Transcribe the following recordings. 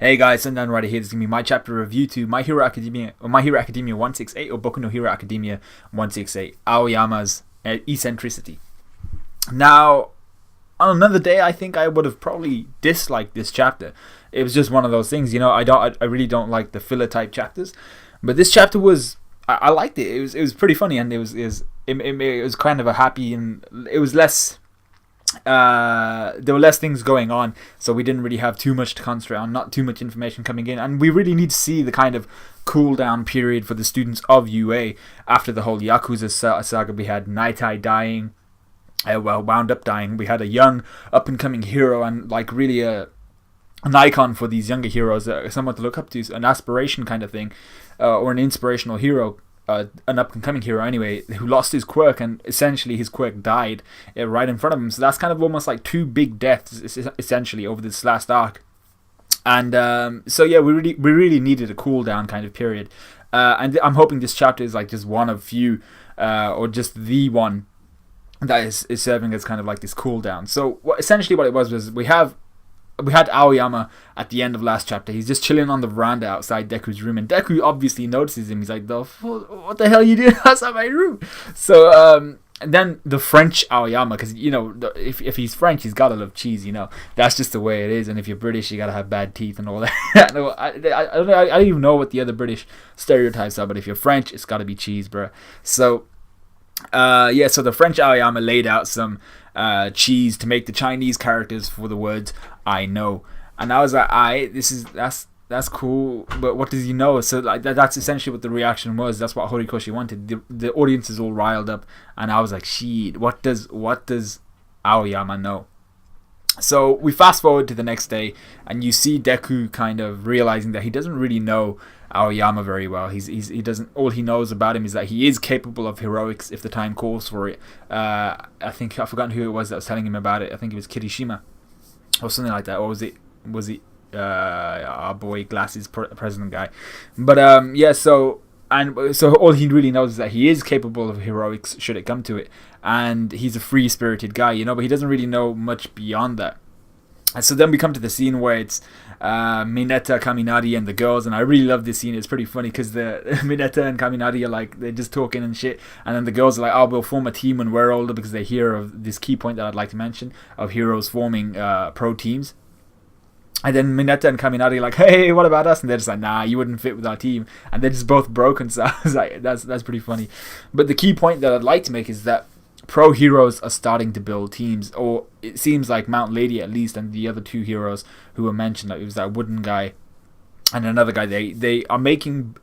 Hey guys, Sundown Rider here. This is gonna be my chapter review to My Hero Academia, or My Hero Academia 168, or Boku no Hero Academia 168, Aoyama's eccentricity. Now, on another day, I think I would have probably disliked this chapter. It was just one of those things, I really don't like the filler type chapters, but this chapter was, I liked it. It was pretty funny, and it was kind of a happy, and it was less. There were less things going on, so we didn't really have too much to concentrate on, not too much information coming in, and we really need to see the kind of cool down period for the students of UA after the whole Yakuza saga. We had Naitai dying, wound up dying. We had a young up and coming hero, and like really an icon for these younger heroes, someone to look up to, an aspiration kind of thing, or an inspirational hero. An up-and-coming hero anyway, who lost his quirk, and essentially his quirk died right in front of him. So that's kind of almost like two big deaths essentially over this last arc. And so yeah, we really needed a cool down kind of period. And I'm hoping this chapter is like just one of few, or just the one that is serving as kind of like this cool down. So essentially what it was we had Aoyama at the end of last chapter. He's just chilling on the veranda outside Deku's room, and Deku obviously notices him. He's like, what the hell are you doing outside my room? So, and then the French Aoyama, because, if he's French, he's gotta love cheese, That's just the way it is, and if you're British, you gotta have bad teeth and all that. I don't even know what the other British stereotypes are, but if you're French, it's gotta be cheese, bro. So, so the French Aoyama laid out some cheese to make the Chinese characters for the words "I know," and I was like, that's cool, but what does he know?" So like that's essentially what the reaction was. That's what Horikoshi wanted. The audience is all riled up, and I was like, "Shit, what does Aoyama know?" So we fast forward to the next day, and you see Deku kind of realizing that he doesn't really know Aoyama very well. He doesn't. All he knows about him is that he is capable of heroics if the time calls for it. I think I've forgotten who it was that was telling him about it. I think it was Kirishima or something like that. Or was it our boy Glasses president guy? But so all he really knows is that he is capable of heroics should it come to it, and he's a free-spirited guy, but he doesn't really know much beyond that. And so then we come to the scene where it's Mineta, Kaminari, and the girls, and I really love this scene. It's pretty funny because the Mineta and Kaminari are like, they're just talking and shit, and then the girls are like, "Oh, we'll form a team when we're older," because they hear of this key point that I'd like to mention of heroes forming pro teams. And then Mineta and Kaminari are like, "Hey, what about us?" And they're just like, "Nah, you wouldn't fit with our team." And they're just both broken. So I was like, that's pretty funny. But the key point that I'd like to make is that pro heroes are starting to build teams, or it seems like Mount Lady at least, and the other two heroes who were mentioned, like it was that wooden guy and another guy. They are making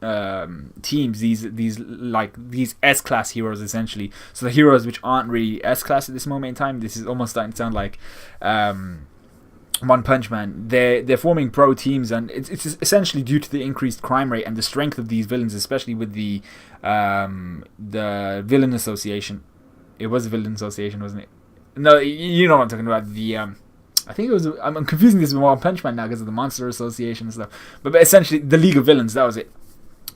teams. These S-class heroes essentially. So the heroes which aren't really S-class at this moment in time. This is almost starting to sound like One Punch Man. They're forming pro teams, and it's essentially due to the increased crime rate and the strength of these villains, especially with the villain association. It was a villain association, wasn't it? No, you know what I'm talking about. I think it was. I'm confusing this with One Punch Man now because of the Monster Association and stuff. But essentially, the League of Villains. That was it.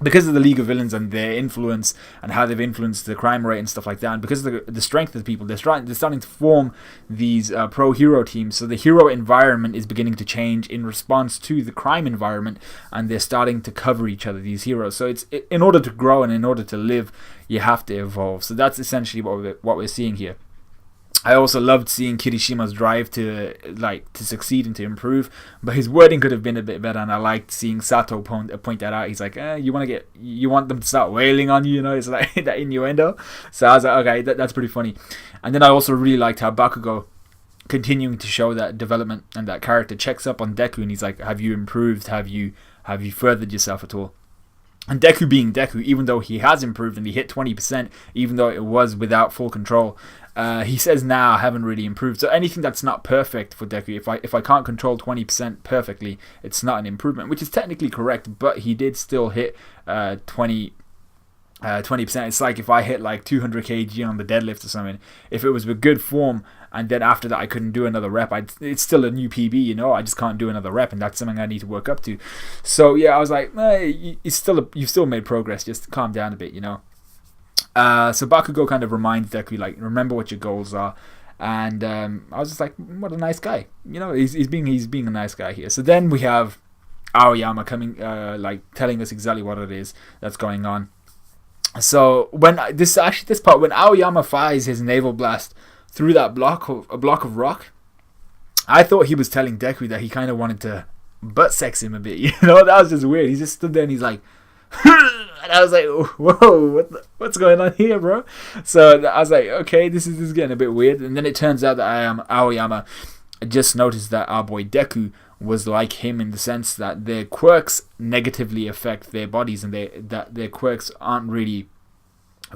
Because of the League of Villains and their influence and how they've influenced the crime rate and stuff like that, and because of the strength of the people, they're starting to form these pro hero teams. So the hero environment is beginning to change in response to the crime environment, and they're starting to cover each other, these heroes. So in order to grow and in order to live, you have to evolve. So that's essentially what we're seeing here. I also loved seeing Kirishima's drive to succeed and to improve, but his wording could have been a bit better. And I liked seeing Sato point that out. He's like, you want them to start wailing on you, It's like that innuendo. So I was like, okay, that's pretty funny. And then I also really liked how Bakugo, continuing to show that development and that character, checks up on Deku, and he's like, have you improved? Have you furthered yourself at all? And Deku being Deku, even though he has improved and he hit 20%, even though it was without full control, he says, "Nah, I haven't really improved." So anything that's not perfect for Deku, if I can't control 20% perfectly, it's not an improvement, which is technically correct. But he did still hit 20%. It's like if I hit like 200 kg on the deadlift or something. If it was with good form, and then after that I couldn't do another rep, it's still a new PB, I just can't do another rep, and that's something I need to work up to. So yeah, I was like, you've still made progress, just calm down a bit, So Bakugo kind of reminds Deku, like, remember what your goals are. And I was just like, what a nice guy. He's being a nice guy here. So then we have Aoyama coming, like telling us exactly what it is that's going on. So when this part when Aoyama fires his naval blast through that block of rock, I thought he was telling Deku that he kind of wanted to butt sex him a bit. You know, that was just weird. He just stood there and he's like, and I was like, whoa, what's going on here, bro? So I was like, okay, this is getting a bit weird. And then it turns out that Aoyama just noticed that our boy Deku was like him in the sense that their quirks negatively affect their bodies, and that their quirks aren't really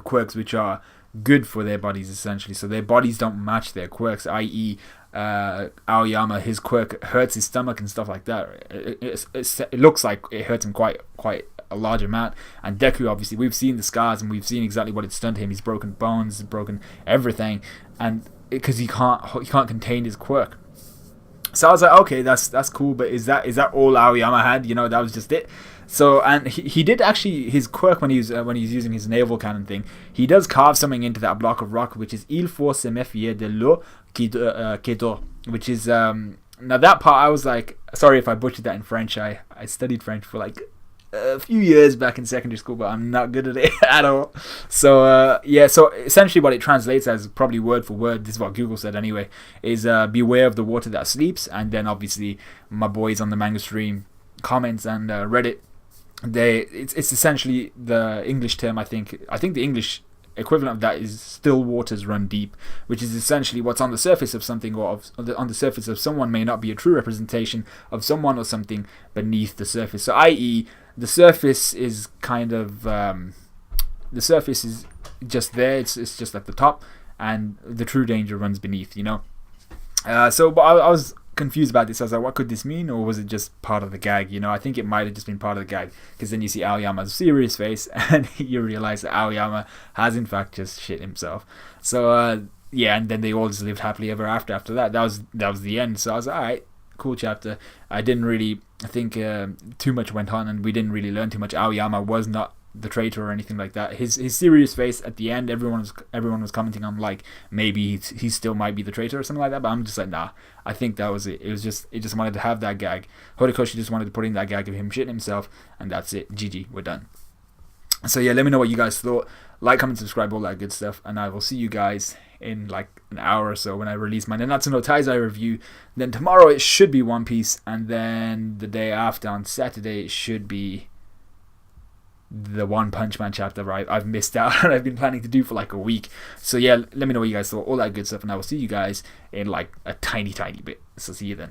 quirks which are good for their bodies, essentially. So their bodies don't match their quirks, i.e. Aoyama, his quirk hurts his stomach and stuff like that. It looks like it hurts him quite a large amount. And Deku, obviously, we've seen the scars and we've seen exactly what it's done to him. He's broken bones, broken everything, and because he can't contain his quirk. So I was like, okay, that's cool, but is that all Aoyama had? You know, that was just it. So, and he did actually, his quirk when he's using his naval cannon thing, he does carve something into that block of rock, which is il faut se méfier de l'eau qui dort, which is now that part I was like, sorry if I butchered that in French. I studied French for like a few years back in secondary school, but I'm not good at it at all. So so essentially what it translates as, probably word for word, this is what Google said anyway, is beware of the water that sleeps. And then obviously my boys on the manga stream comments and Reddit, it's essentially the English term. I think the English equivalent of that is still waters run deep, which is essentially what's on the surface of something, or on the surface of someone, may not be a true representation of someone or something beneath the surface. So i.e. the surface is kind of the surface is just there, it's just at the top, and the true danger runs beneath, you know. So but I was confused about this. I was like, what could this mean, or was it just part of the gag? You know, I think it might have just been part of the gag, because then you see Aoyama's serious face and you realize that Aoyama has in fact just shit himself. So yeah, and then they all just lived happily ever after that. That was the end. So I was like, alright, cool chapter. I didn't really think too much went on, and we didn't really learn too much. Aoyama was not the traitor or anything like that. His serious face at the end, everyone was commenting on like maybe he still might be the traitor or something like that, but I'm just like, nah, I think that was it. It just wanted to have that gag. Horikoshi just wanted to put in that gag of him shitting himself, and that's it. GG, we're done. So yeah, let me know what you guys thought. Like, comment, subscribe, all that good stuff, and I will see you guys in like an hour or so when I release my Nanatsu no Taizai review. Then tomorrow it should be One Piece, and then the day after on Saturday it should be the One Punch Man chapter, right? I've missed out and I've been planning to do for like a week. So yeah, let me know what you guys thought, all that good stuff, and I will see you guys in like a tiny bit. So see you then.